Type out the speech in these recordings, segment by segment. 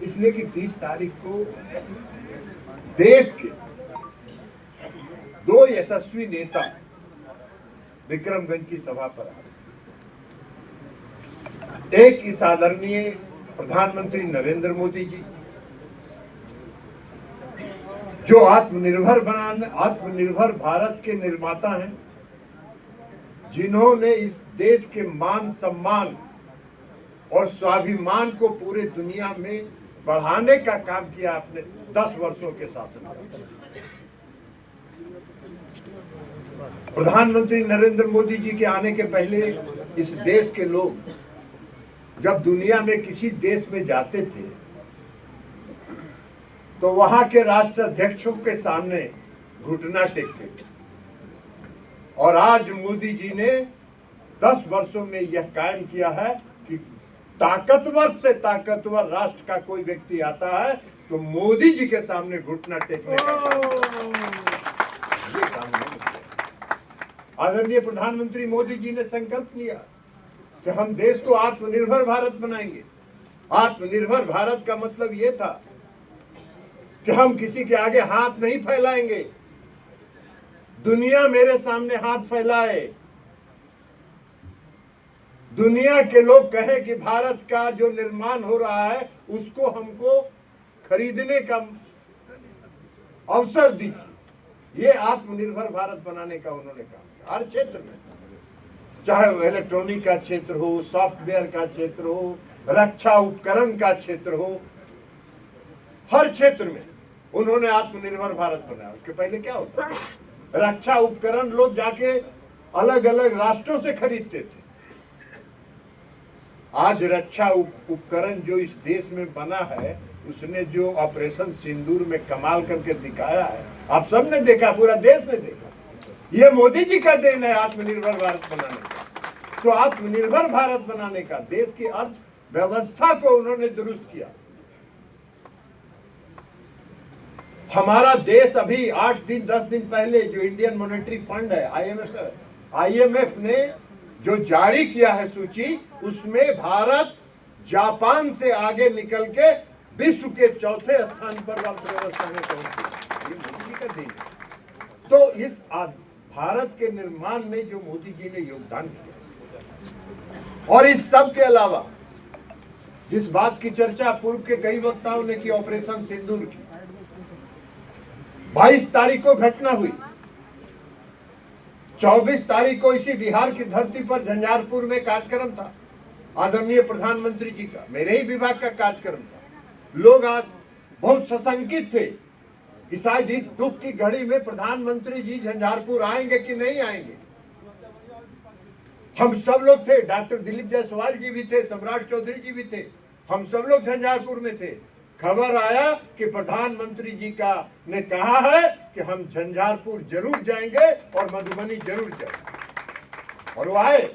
इसलिए कि 30 तारीख को देश के दो यशस्वी नेता विक्रमगंज की सभा पर आए। एक इस आदरणीय प्रधानमंत्री नरेंद्र मोदी जी, जो आत्मनिर्भर भारत के निर्माता हैं, जिन्होंने इस देश के मान सम्मान और स्वाभिमान को पूरे दुनिया में बढ़ाने का काम किया अपने 10 वर्षों के शासन में। प्रधानमंत्री नरेंद्र मोदी जी के आने के पहले इस देश के लोग जब दुनिया में किसी देश में जाते थे तो वहां के राष्ट्राध्यक्षों के सामने घुटना टेकते थे। और आज मोदी जी ने 10 वर्षों में यह कायम किया है कि ताकतवर से ताकतवर राष्ट्र का कोई व्यक्ति आता है तो मोदी जी के सामने घुटना टेकने का ये काम नहीं किया। आदरणीय प्रधानमंत्री मोदी जी ने संकल्प लिया कि हम देश को आत्मनिर्भर भारत बनाएंगे। आत्मनिर्भर भारत का मतलब यह था कि हम किसी के आगे हाथ नहीं फैलाएंगे, दुनिया मेरे सामने हाथ फैलाए, दुनिया के लोग कहें कि भारत का जो निर्माण हो रहा है उसको हमको खरीदने का अवसर दीजिए। ये आत्मनिर्भर भारत बनाने का उन्होंने काम किया हर क्षेत्र में, चाहे वो इलेक्ट्रॉनिक का क्षेत्र हो, सॉफ्टवेयर का क्षेत्र हो, रक्षा उपकरण का क्षेत्र हो, हर क्षेत्र में उन्होंने आत्मनिर्भर भारत बनाया। उसके पहले क्या होता, रक्षा उपकरण लोग जाके अलग अलग राष्ट्रों से खरीदते थे। आज रक्षा उपकरण जो इस देश में बना है, उसने जो ऑपरेशन सिंदूर में कमाल करके दिखाया है, आप सबने देखा, पूरा देश ने देखा। ये मोदी जी का देन है आत्मनिर्भर भारत बनाने का। तो आत्मनिर्भर भारत बनाने का, देश की अर्थव्यवस्था को उन्होंने दुरुस्त किया। हमारा देश अभी 10 दिन पहले जो इंडियन मॉनेटरी फंड है, IMF ने जो जारी किया है सूची, उसमें भारत जापान से आगे निकल के विश्व के चौथे स्थान पर अर्थव्यवस्था में पहुंची। ये मोदी जी का देन है। तो इस भारत के निर्माण में जो मोदी जी ने योगदान किया, और इस सब के अलावा जिस बात की चर्चा पूर्व के कई वक्ताओं ने की, ऑपरेशन सिंदूर की, 22 तारीख को घटना हुई, 24 तारीख को इसी बिहार की धरती पर झंझारपुर में कार्यक्रम था आदरणीय प्रधानमंत्री जी का, मेरे ही विभाग का कार्यक्रम था। लोग आज बहुत सशंकित थे कि शायद इस दुख की घड़ी में प्रधानमंत्री जी झंझारपुर आएंगे कि नहीं आएंगे। हम सब लोग थे, डॉक्टर दिलीप जायसवाल जी भी थे, सम्राट चौधरी जी भी थे, हम सब लोग झंझारपुर में थे। खबर आया कि प्रधानमंत्री जी का ने कहा है कि हम झंझारपुर जरूर जाएंगे और मधुबनी जरूर जाएंगे। और वो आए,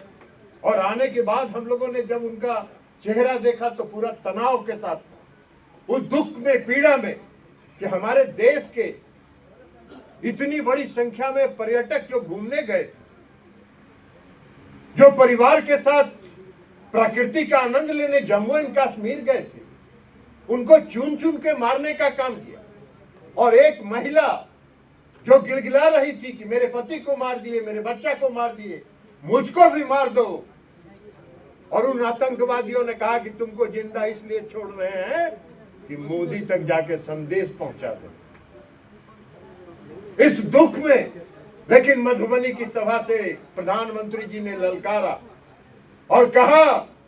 और आने के बाद हम लोगों ने जब उनका चेहरा देखा तो पूरा तनाव के साथ, उस दुख में, पीड़ा में, कि हमारे देश के इतनी बड़ी संख्या में पर्यटक जो घूमने गए, जो परिवार के साथ प्रकृति का आनंद लेने जम्मू एंड कश्मीर गए थे, उनको चुन चुन के मारने का काम किया। और एक महिला जो गिड़गिड़ा रही थी कि मेरे पति को मार दिए, मेरे बच्चा को मार दिए, मुझको भी मार दो। और उन आतंकवादियों ने कहा कि तुमको जिंदा इसलिए छोड़ रहे हैं कि मोदी तक जाके संदेश पहुंचा दो। इस दुख में लेकिन मधुबनी की सभा से प्रधानमंत्री जी ने ललकारा और कहा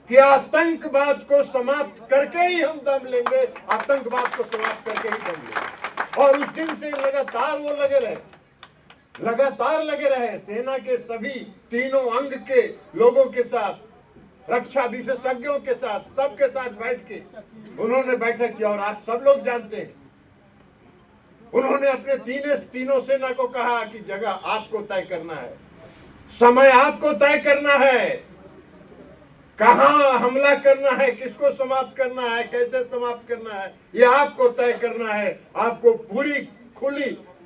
कि आतंकवाद को समाप्त करके ही हम दम लेंगे, आतंकवाद को समाप्त करके ही दम लेंगे। और उस दिन से लगातार वो लगे रहे सेना के सभी तीनों अंग के लोगों के साथ, रक्षा विशेषज्ञों के साथ, सबके साथ बैठ के उन्होंने बैठक की। और आप सब लोग जानते हैं, उन्होंने अपने तीनों सेना को कहा कि जगह आपको तय करना है, समय आपको तय करना है, कहां हमला करना है, किसको समाप्त करना है, कैसे समाप्त करना है, ये आपको तय करना है। आपको पूरी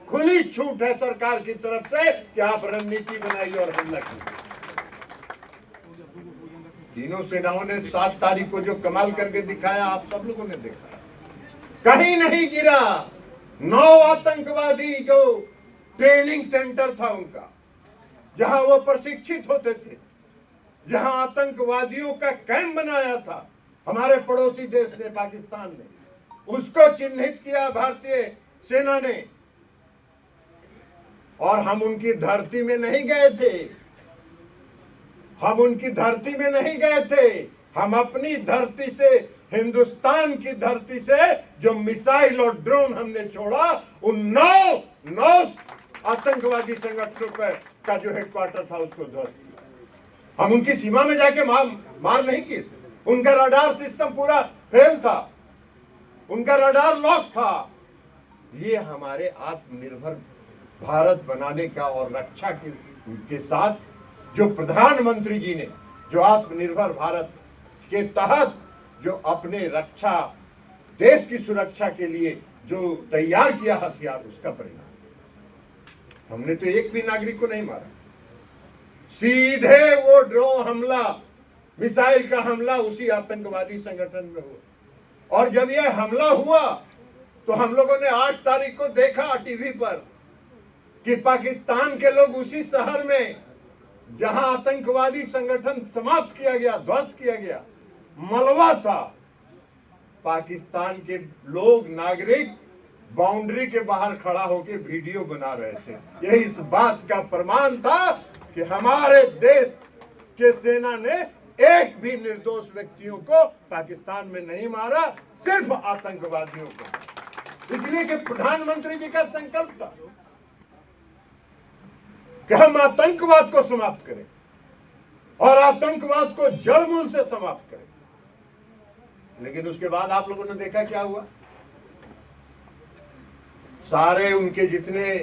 खुली छूट है सरकार की तरफ से कि आप रणनीति बनाइए और हमला कीजिए। तीनों सेनाओं ने 7 तारीख को जो कमाल करके दिखाया, आप सब लोगों ने देखा। कहीं नहीं गिरा। 9 आतंकवादी जो ट्रेनिंग सेंटर था उनका, जहां वो प्रशिक्षित होते थे, जहां आतंकवादियों का कैंप बनाया था हमारे पड़ोसी देश ने, पाकिस्तान ने, उसको चिन्हित किया भारतीय सेना ने। और हम उनकी धरती में नहीं गए थे, हम उनकी धरती में नहीं गए थे। हम अपनी धरती से, हिंदुस्तान की धरती से जो मिसाइल और ड्रोन हमने छोड़ा, उन 9 आतंकवादी संगठनों का जो हेडक्वार्टर था उसको ध्वस्त किया। हम उनकी सीमा में जाके मार नहीं किए थे। उनका रडार सिस्टम पूरा फेल था, उनका रडार लॉक था। ये हमारे आत्मनिर्भर भारत बनाने का और रक्षा के साथ जो प्रधानमंत्री जी ने जो आत्मनिर्भर भारत के तहत जो अपने रक्षा, देश की सुरक्षा के लिए जो तैयार किया हथियार, उसका परिणाम। हमने तो एक भी नागरिक को नहीं मारा, सीधे वो ड्रोन हमला, मिसाइल का हमला उसी आतंकवादी संगठन में हुआ। और जब यह हमला हुआ तो हम लोगों ने 8 तारीख को देखा टीवी पर कि पाकिस्तान के लोग उसी शहर में जहां आतंकवादी संगठन समाप्त किया गया, ध्वस्त किया गया, मलबा था, पाकिस्तान के लोग, नागरिक बाउंड्री के बाहर खड़ा होकर वीडियो बना रहे थे। यही इस बात का प्रमाण था कि हमारे देश के सेना ने एक भी निर्दोष व्यक्तियों को पाकिस्तान में नहीं मारा, सिर्फ आतंकवादियों को। इसलिए कि प्रधानमंत्री जी का संकल्प था कि हम आतंकवाद को समाप्त करें और आतंकवाद को जड़ मूल से समाप्त करें। लेकिन उसके बाद आप लोगों ने देखा क्या हुआ। सारे उनके जितने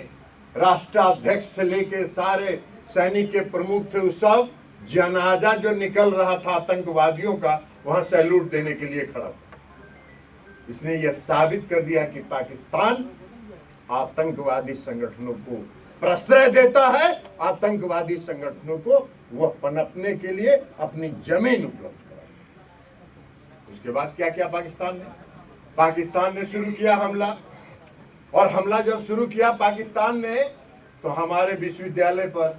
राष्ट्राध्यक्ष से लेके सारे सैनिक के प्रमुख थे, उस सब जनाजा जो निकल रहा था आतंकवादियों का, वहां सैल्यूट देने के लिए खड़ा था। इसने यह साबित कर दिया कि पाकिस्तान आतंकवादी संगठनों को प्रश्रय देता है, आतंकवादी संगठनों को वह पनपने के लिए अपनी जमीन उपलब्ध कराई। उसके बाद क्या किया पाकिस्तान ने शुरू किया हमला। और हमला जब शुरू किया पाकिस्तान ने, तो हमारे विश्वविद्यालय पर,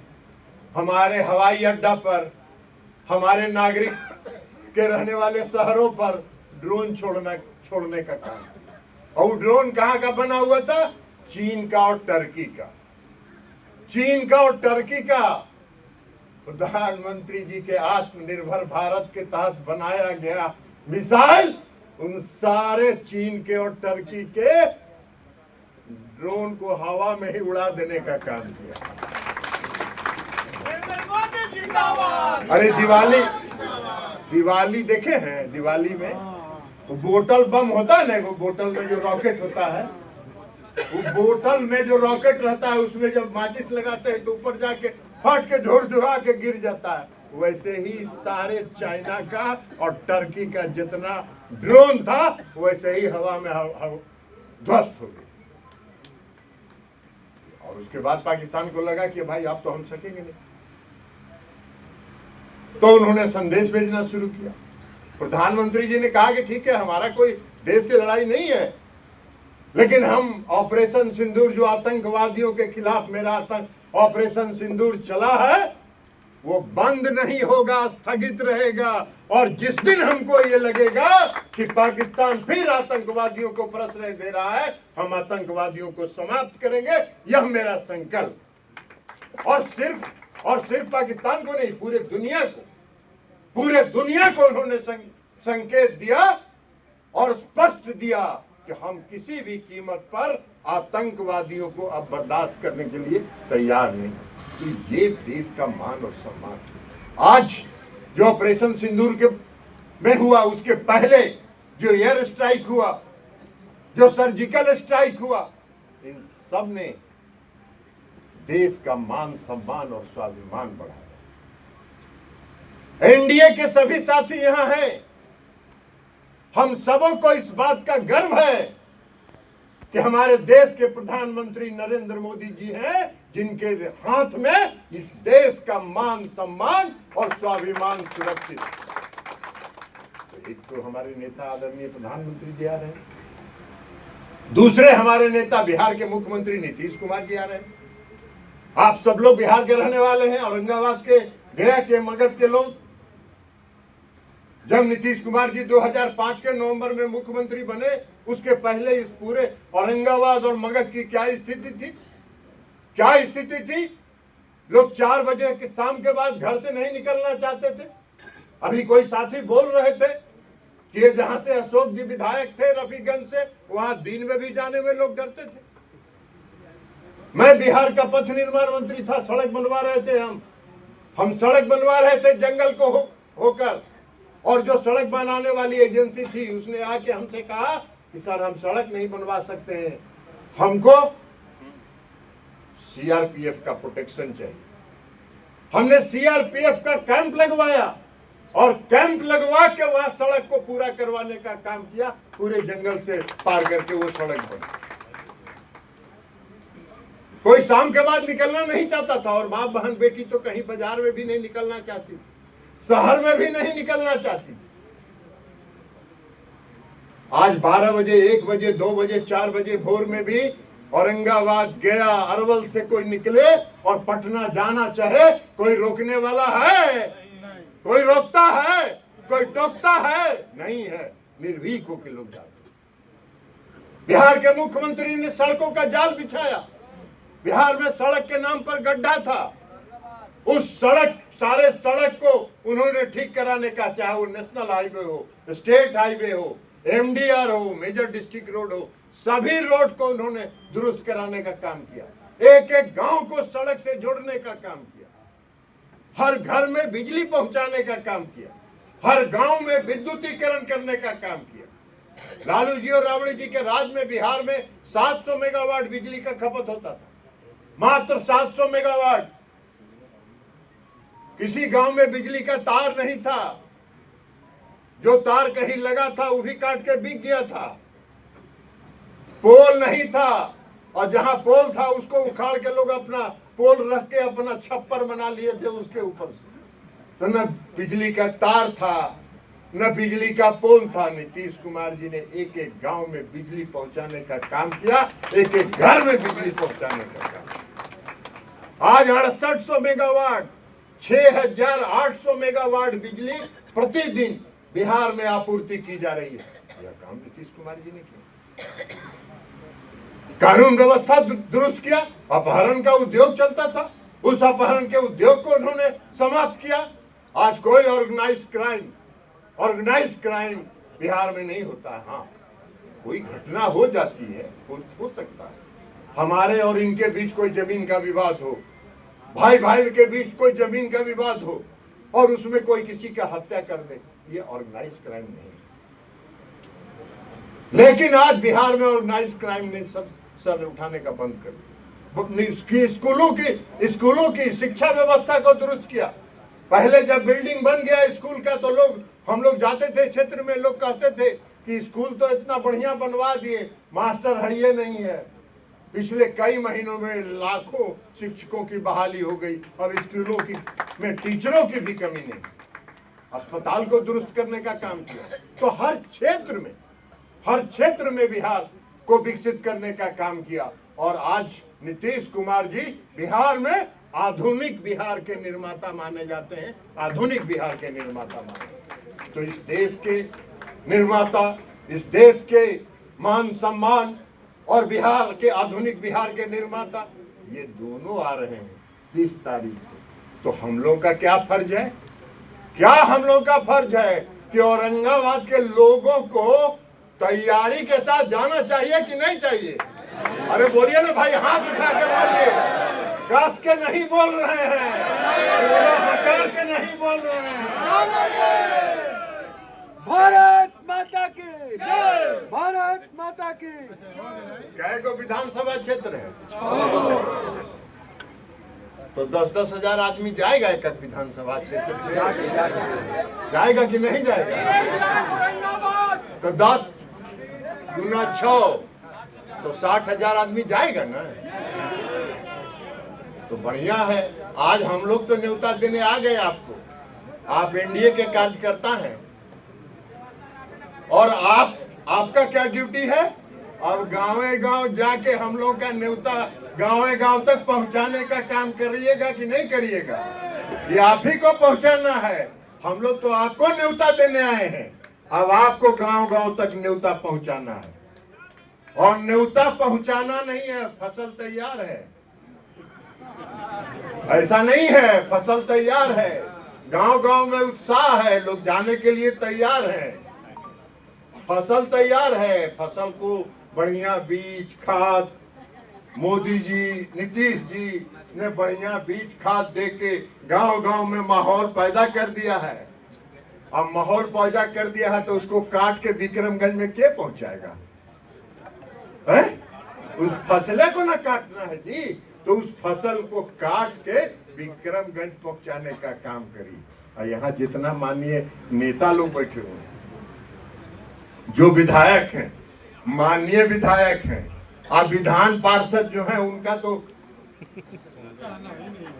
हमारे हवाई अड्डा पर, हमारे नागरिक के रहने वाले शहरों पर ड्रोन छोड़ने का काम। और ड्रोन कहाँ का बना हुआ था? चीन का और टर्की का। चीन का और टर्की का प्रधानमंत्री जी के आत्मनिर्भर भारत के तहत बनाया गया मिसाइल उन सारे चीन के और टर्की के ड्रोन को हवा में ही उड़ा देने का काम किया। अरे दिवाली देखे हैं? दिवाली में वो बोतल बम होता है ना, वो बोतल में जो रॉकेट होता है, वो बोतल में जो रॉकेट रहता है उसमें जब माचिस लगाते हैं तो ऊपर जाके फट के झुरझुरा के गिर जाता है। वैसे ही सारे चाइना का और टर्की का जितना ड्रोन था वैसे ही हवा में ध्वस्त हो गए। और उसके बाद पाकिस्तान को लगा कि भाई अब तो हम सकेंगे नहीं, तो उन्होंने संदेश भेजना शुरू किया। प्रधानमंत्री जी ने कहा कि ठीक है, हमारा कोई देश से लड़ाई नहीं है, लेकिन हम ऑपरेशन सिंदूर, जो आतंकवादियों के खिलाफ मेरा ऑपरेशन सिंदूर चला है, वो बंद नहीं होगा, स्थगित रहेगा। और जिस दिन हमको ये लगेगा कि पाकिस्तान फिर आतंकवादियों को प्रश्रय दे रहा है, हम आतंकवादियों को समाप्त करेंगे, यह मेरा संकल्प। और सिर्फ पाकिस्तान को नहीं, पूरे दुनिया को उन्होंने संकेत दिया और स्पष्ट दिया कि हम किसी भी कीमत पर आतंकवादियों को अब बर्दाश्त करने के लिए तैयार नहीं। तो ये देश का मान और सम्मान। आज जो ऑपरेशन सिंदूर के में हुआ, उसके पहले जो एयर स्ट्राइक हुआ, जो सर्जिकल स्ट्राइक हुआ, इन सब ने देश का मान सम्मान और स्वाभिमान बढ़ाया। एनडीए के सभी साथी यहां हैं, हम सबों को इस बात का गर्व है कि हमारे देश के प्रधानमंत्री नरेंद्र मोदी जी हैं, जिनके हाथ में इस देश का मान सम्मान और स्वाभिमान सुरक्षित। तो एक तो हमारे नेता आदरणीय प्रधानमंत्री जी आ रहे हैं, दूसरे हमारे नेता बिहार के मुख्यमंत्री नीतीश कुमार जी आ रहे हैं। आप सब लोग बिहार के रहने वाले हैं, औरंगाबाद के, गया के, मगध के लोग। जब नीतीश कुमार जी 2005 के नवंबर में मुख्यमंत्री बने, उसके पहले इस पूरे औरंगाबाद और मगध की क्या स्थिति थी? क्या स्थिति थी? लोग 4 बजे के शाम के बाद घर से नहीं निकलना चाहते थे। अभी कोई साथी बोल रहे थे कि ये जहां से अशोक जी विधायक थे रफीगंज से, वहां दिन में भी जाने में लोग डरते थे। मैं बिहार का पथ निर्माण मंत्री था, सड़क बनवा रहे थे हम सड़क बनवा रहे थे जंगल को होकर, और जो सड़क बनाने वाली एजेंसी थी उसने आके हमसे कहा कि सर हम सड़क नहीं बनवा सकते हैं, हमको सीआरपीएफ का प्रोटेक्शन चाहिए। हमने सीआरपीएफ का कैंप लगवाया और कैंप लगवा के वहां सड़क को पूरा करवाने का काम किया। पूरे जंगल से पार करके वो सड़क बनी। कोई शाम के बाद निकलना नहीं चाहता था, और मां बहन बेटी तो कहीं बाजार में भी नहीं निकलना चाहती, शहर में भी नहीं निकलना चाहती। आज 12 बजे, 1 बजे, 2 बजे, 4 बजे भोर में भी औरंगाबाद, गया, अरवल से कोई निकले और पटना जाना चाहे, कोई रोकने वाला है? कोई रोकता है? कोई टोकता है? नहीं है। निर्भीक होकर लोग जाते। बिहार के मुख्यमंत्री ने सड़कों का जाल बिछाया। बिहार में सड़क के नाम पर गड्ढा था, उस सारे सड़क को उन्होंने ठीक कराने का, चाहे वो नेशनल हाईवे हो, स्टेट हाईवे हो, एमडीआर हो, मेजर डिस्ट्रिक्ट रोड हो, सभी रोड को उन्होंने दुरुस्त कराने का काम किया। एक एक गांव को सड़क से जोड़ने का काम किया, हर घर में बिजली पहुंचाने का काम किया, हर गांव में विद्युतीकरण करने का काम किया। लालू जी और राबड़ी जी के राज में बिहार में 700 मेगावाट बिजली का खपत होता था, मात्र 700 मेगावाट। किसी गांव में बिजली का तार नहीं था, जो तार कहीं लगा था वो भी काट के बिक गया था। पोल नहीं था, और जहां पोल था उसको उखाड़ के लोग अपना पोल रख के अपना छप्पर बना लिए थे उसके ऊपर से। तो न बिजली का तार था, न बिजली का पोल था। नीतीश कुमार जी ने एक एक गांव में बिजली पहुंचाने का काम किया, एक एक घर में बिजली पहुंचाने का काम। आज 6800 मेगावाट, 6800 मेगावाट बिजली प्रतिदिन बिहार में आपूर्ति की जा रही है। यह काम नीतीश कुमार जी ने किया। कानून व्यवस्था दुरुस्त किया। अपहरण का उद्योग चलता था, उस अपहरण के उद्योग को उन्होंने समाप्त किया। आज कोई ऑर्गेनाइज क्राइम बिहार में नहीं होता है। हाँ, कोई घटना हो जाती है, हो सकता है हमारे और इनके बीच कोई जमीन का विवाद हो, भाई भाई के बीच कोई जमीन का विवाद हो और उसमें कोई किसी का हत्या कर दे, ये ऑर्गेनाइज क्राइम नहीं। लेकिन आज बिहार में ऑर्गेनाइज क्राइम ने सब सर उठाने का बंद कर दिया। स्कूलों की शिक्षा व्यवस्था को दुरुस्त किया। पहले जब बिल्डिंग बन गया स्कूल का तो हम लोग जाते थे क्षेत्र में, लोग कहते थे कि स्कूल तो इतना बढ़िया बनवा दिए, मास्टर है ये नहीं है। पिछले कई महीनों में लाखों शिक्षकों की बहाली हो गई। अब स्कूलों में टीचरों की भी कमी नहीं। अस्पताल को दुरुस्त करने का काम किया। तो हर क्षेत्र में बिहार को विकसित करने का काम किया। और आज नीतीश कुमार जी बिहार में आधुनिक बिहार के निर्माता माने जाते हैं। आधुनिक बिहार के निर्माता माने। तो इस देश के निर्माता, इस देश के मान सम्मान और बिहार के आधुनिक बिहार के निर्माता, ये दोनों आ रहे हैं 30 तारीख को। तो हम लोग का क्या फर्ज है? क्या हम लोग का फर्ज है कि औरंगाबाद के लोगों को तैयारी के साथ जाना चाहिए कि नहीं चाहिए? अरे बोलिए ना भाई, हाथ उठा के बोलिए। कस के नहीं बोल रहे हैं, हकार के नहीं बोल रहे हैं। भारत माता की जय, भारत माता की। कै गो विधानसभा क्षेत्र है? तो 10-10 हजार आदमी जाएगा एक विधानसभा क्षेत्र से? जाएगा कि नहीं जाएगा? तो 10 गुना 6 तो 60,000 आदमी जाएगा ना। तो बढ़िया है। आज हम लोग तो न्योता देने आ गए आपको। आप एनडीए के कार्यकर्ता हैं और आपका क्या ड्यूटी है? अब गांवे गांव जाके हम लोग का न्योता गांवे गांव तक पहुंचाने का काम करिएगा कि नहीं करिएगा? ये आप ही को पहुंचाना है। हम लोग तो आपको न्योता देने आए हैं, अब आपको गांव गांव तक न्योता पहुंचाना है। और न्योता पहुंचाना नहीं है, फसल तैयार है, ऐसा नहीं है। फसल तैयार है, गांव गांव में उत्साह है, लोग जाने के लिए तैयार हैं। फसल तैयार है, फसल को बढ़िया बीज खाद, मोदी जी नीतीश जी ने बढ़िया बीज खाद दे के गांव गांव में माहौल पैदा कर दिया है। अब माहौल पैदा कर दिया है तो उसको काट के विक्रमगंज में क्या पहुंचाएगा? है? उस फसले को ना काटना है जी, तो उस फसल को काट के विक्रमगंज पहुंचाने का काम करिए। और यहाँ जितना माननीय नेता लोग बैठे हुए हैं, जो विधायक हैं, माननीय विधायक हैं, अब विधान पार्षद जो है उनका तो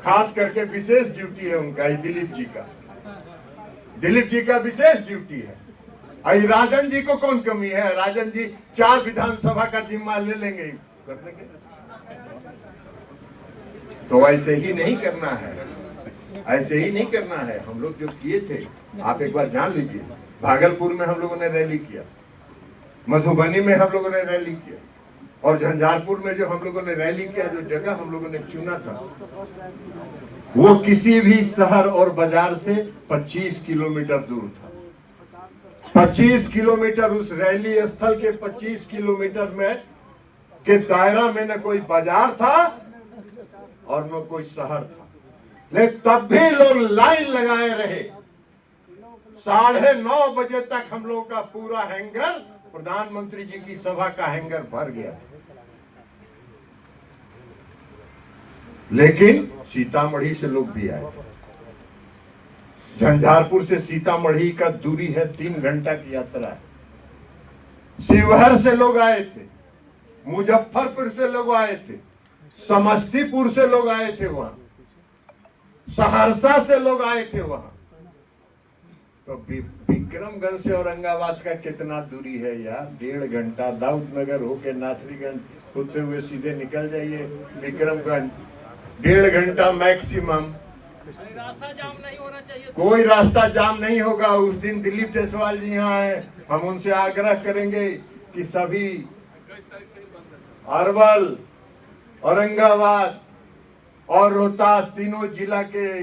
खास करके विशेष ड्यूटी है उनका, दिलीप जी का विशेष ड्यूटी है। आई राजन जी को कौन कमी है? राजन जी 4 विधानसभा का जिम्मा ले लेंगे, कर देंगे। तो ऐसे ही नहीं करना है, ऐसे ही नहीं करना है। हम लोग जो किए थे आप एक बार जान लीजिए, भागलपुर में हम लोगों ने रैली किया, मधुबनी में हम लोगों ने रैली किया, और झंझारपुर में जो हम लोगों ने रैली किया, जो जगह हम लोगों ने चुना था वो किसी भी शहर और बाजार से 25 किलोमीटर दूर था। 25 किलोमीटर उस रैली स्थल के 25 किलोमीटर में के दायरा में न कोई बाजार था और न कोई शहर था, लेकिन तब भी लोग लाइन लगाए रहे। 9:30 बजे तक हम लोग का पूरा हैंगर, प्रधानमंत्री जी की सभा का हैंगर भर गया। लेकिन सीतामढ़ी से लोग भी आए। झंझारपुर से सीतामढ़ी का दूरी है 3 घंटा की यात्रा है। शिवहर से लोग आए थे, मुजफ्फरपुर से लोग आए थे, समस्तीपुर से लोग आए थे, वहां सहरसा से लोग आए थे वहां। तो विक्रमगंज से औरंगाबाद का कितना दूरी है यार? 1.5 घंटा। दाऊदनगर होके नासरीगंज होते हुए सीधे निकल जाइए विक्रमगंज, 1.5 घंटा मैक्सिमम। रास्ता जाम नहीं होना चाहिए। कोई रास्ता जाम नहीं होगा। उस दिन दिलीप जायसवाल जी यहाँ आए, हम उनसे आग्रह करेंगे कि सभी अरवल, औरंगाबाद और रोहतास तीनों जिला के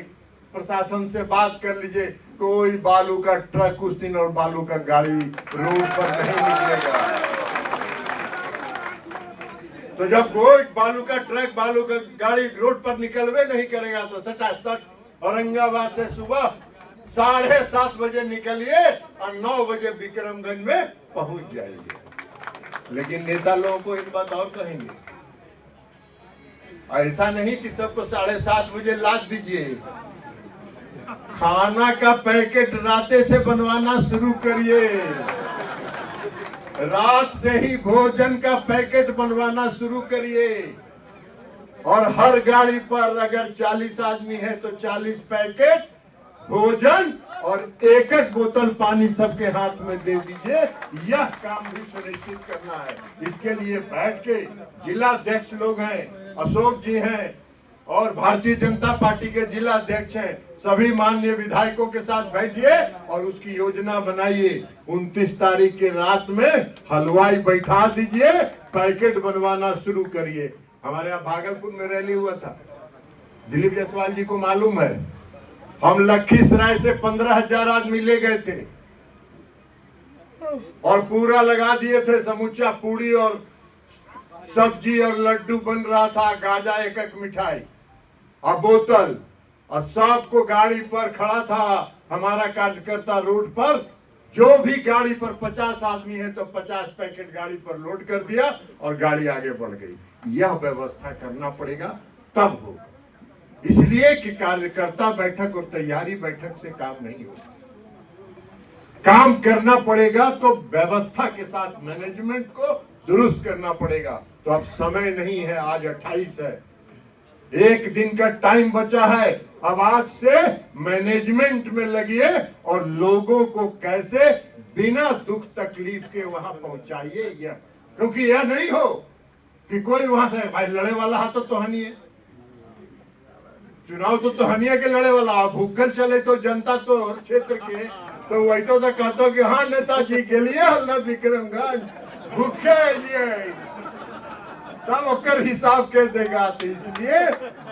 प्रशासन से बात कर लीजिए, कोई बालू का ट्रक उस दिन और बालू का गाड़ी रोड पर नहीं निकलेगा। तो जब कोई बालू का ट्रक, बालू का गाड़ी रोड पर निकलवे नहीं करेगा तो सटासट औरंगाबाद से सुबह 7:30 बजे निकलिए और 9 बजे विक्रमगंज में पहुंच जाइए। लेकिन नेता लोगों को एक बात और कहेंगे, ऐसा नहीं कि सबको 7:30 बजे लाद दीजिए। खाना का पैकेट राते से बनवाना शुरू करिए, रात से ही भोजन का पैकेट बनवाना शुरू करिए। और हर गाड़ी पर अगर 40 आदमी है तो 40 पैकेट भोजन और 1 बोतल पानी सबके हाथ में दे दीजिए। यह काम भी सुनिश्चित करना है। इसके लिए बैठ के जिला अध्यक्ष लोग हैं, अशोक जी हैं, और भारतीय जनता पार्टी के जिला अध्यक्ष हैं, सभी माननीय विधायकों के साथ बैठिए और उसकी योजना बनाइए। 29 तारीख की रात में हलवाई बैठा दीजिए, पैकेट बनवाना शुरू करिए। हमारे यहाँ भागलपुर में रैली हुआ था, दिलीप जायसवाल जी को मालूम है, हम लखीसराय से 15,000 आदमी ले गए थे और पूरा लगा दिए थे, समूचा पूड़ी और सब्जी और लड्डू बन रहा था, गाजा 1 मिठाई और बोतल, और सबको गाड़ी पर खड़ा था हमारा कार्यकर्ता रोड पर। जो भी गाड़ी पर 50 आदमी है तो 50 पैकेट गाड़ी पर लोड कर दिया और गाड़ी आगे बढ़ गई। यह व्यवस्था करना पड़ेगा, तब होगा। इसलिए कि कार्यकर्ता बैठक और तैयारी बैठक से काम नहीं होगा, काम करना पड़ेगा तो व्यवस्था के साथ मैनेजमेंट को दुरुस्त करना पड़ेगा। तो अब समय नहीं है, आज 28 है, 1 दिन का टाइम बचा है। अब आज से मैनेजमेंट में लगिए और लोगों को कैसे बिना दुख तकलीफ के वहां पहुंचाइए, यह क्योंकि यह नहीं हो कि कोई वहां से भाई लड़े वाला हाथ तो हानि है, चुनाव तो हानि के लड़े वाला भूखल चले तो जनता तो क्षेत्र के तो वही तो कहते कि हाँ नेताजी के लिए हल्ला विक्रमगंज भूखे लिए तब ओकर हिसाब के देगा। तो इसलिए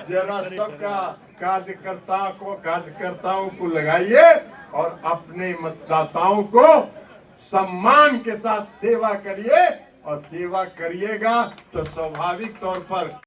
जरा सबका कार्यकर्ताओं को लगाइए और अपने मतदाताओं को सम्मान के साथ सेवा करिए, और सेवा करिएगा तो स्वाभाविक तौर पर